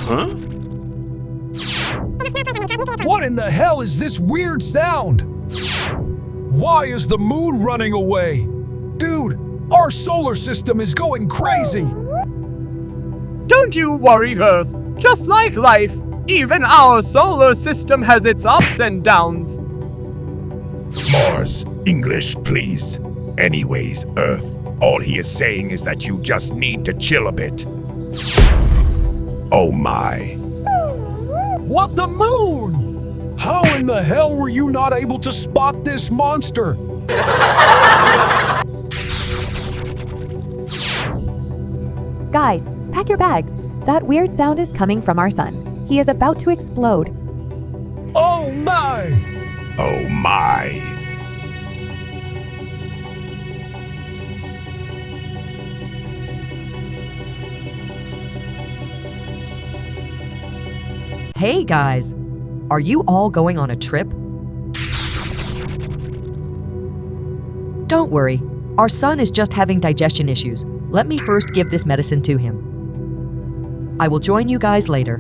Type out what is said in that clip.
Huh? What in the hell is this weird sound? Why is the moon running away? Dude, our solar system is going crazy. Don't you worry, Earth. Just like life, even our solar system has its ups and downs. Mars, English, please. Anyways, Earth, all he is saying is that you just need to chill a bit. Oh my. What the moon? How in the hell were you not able to spot this monster? Guys, pack your bags. That weird sound is coming from our sun. He is about to explode. Oh my! Oh my. Hey guys, are you all going on a trip? Don't worry, our son is just having digestion issues. Let me first give this medicine to him. I will join you guys later.